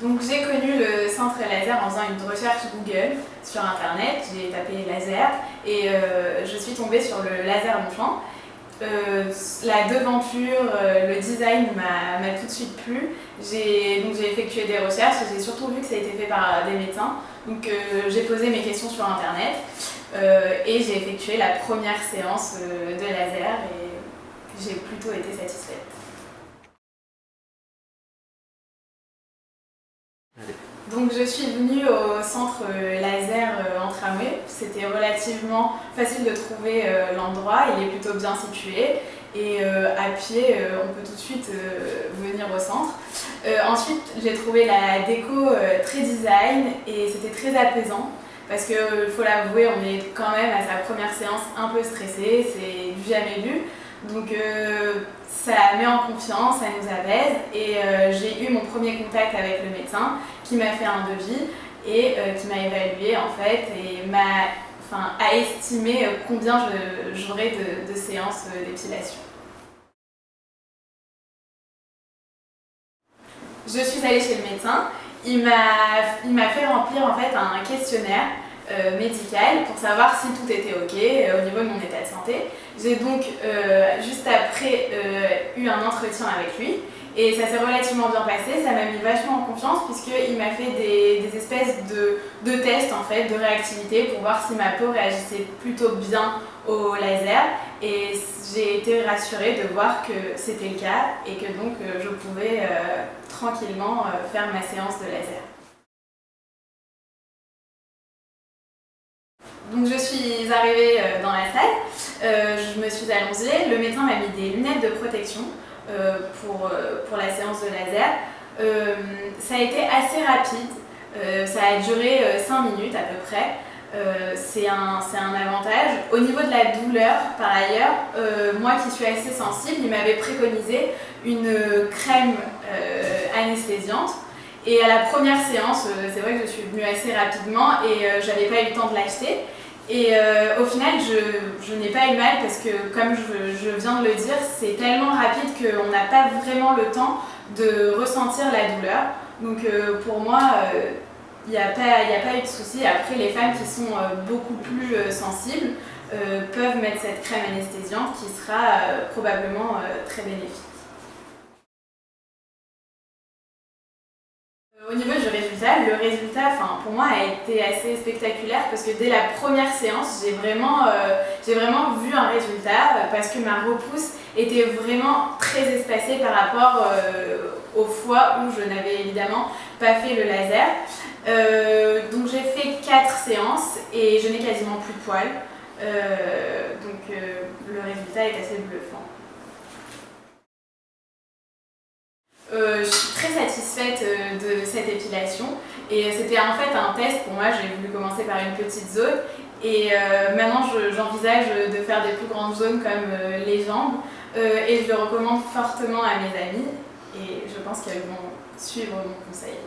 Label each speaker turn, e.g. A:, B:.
A: Donc j'ai connu le centre laser en faisant une recherche Google sur internet, j'ai tapé laser et je suis tombée sur le laser Longchamp. La devanture, le design m'a tout de suite plu. J'ai effectué des recherches et j'ai surtout vu que ça a été fait par des médecins. Donc j'ai posé mes questions sur internet et j'ai effectué la première séance de laser et j'ai plutôt été satisfaite. Donc je suis venue au centre laser en tramway. C'était relativement facile de trouver l'endroit, il est plutôt bien situé et à pied on peut tout de suite venir au centre. Ensuite j'ai trouvé la déco très design et c'était très apaisant parce qu'il faut l'avouer, on est quand même à sa première séance un peu stressé, c'est du jamais vu. Donc ça met en confiance, ça nous apaise et j'ai eu mon premier contact avec le médecin qui m'a fait un devis et qui m'a évalué en fait et a estimé combien j'aurais de séances d'épilation. Je suis allée chez le médecin, il m'a fait remplir en fait un questionnaire médical pour savoir si tout était ok au niveau de mon état de santé. J'ai donc juste après eu un entretien avec lui et ça s'est relativement bien passé, ça m'a mis vachement en confiance puisqu'il m'a fait des espèces de tests en fait, de réactivité pour voir si ma peau réagissait plutôt bien au laser et j'ai été rassurée de voir que c'était le cas et que donc je pouvais tranquillement faire ma séance de laser. Donc je suis arrivée dans la salle, je me suis allongée, le médecin m'a mis des lunettes de protection pour la séance de laser. Ça a été assez rapide, ça a duré 5 minutes à peu près. C'est un avantage. Au niveau de la douleur, par ailleurs, moi qui suis assez sensible, il m'avait préconisé une crème anesthésiante. Et à la première séance, c'est vrai que je suis venue assez rapidement et j'avais pas eu le temps de l'acheter. Et au final, je n'ai pas eu mal parce que, comme je viens de le dire, c'est tellement rapide qu'on n'a pas vraiment le temps de ressentir la douleur. Donc pour moi, il n'y a pas eu de souci. Après, les femmes qui sont beaucoup plus sensibles peuvent mettre cette crème anesthésiante qui sera probablement très bénéfique. Au niveau du résultat, le résultat pour moi a été assez spectaculaire parce que dès la première séance, j'ai vraiment vu un résultat parce que ma repousse était vraiment très espacée par rapport aux fois où je n'avais évidemment pas fait le laser. Donc j'ai fait 4 séances et je n'ai quasiment plus de poils. Le résultat est assez bluffant. Je suis très satisfaite de cette épilation et c'était en fait un test pour moi. J'ai voulu commencer par une petite zone et maintenant j'envisage de faire des plus grandes zones comme les jambes et je le recommande fortement à mes amies et je pense qu'elles vont suivre mon conseil.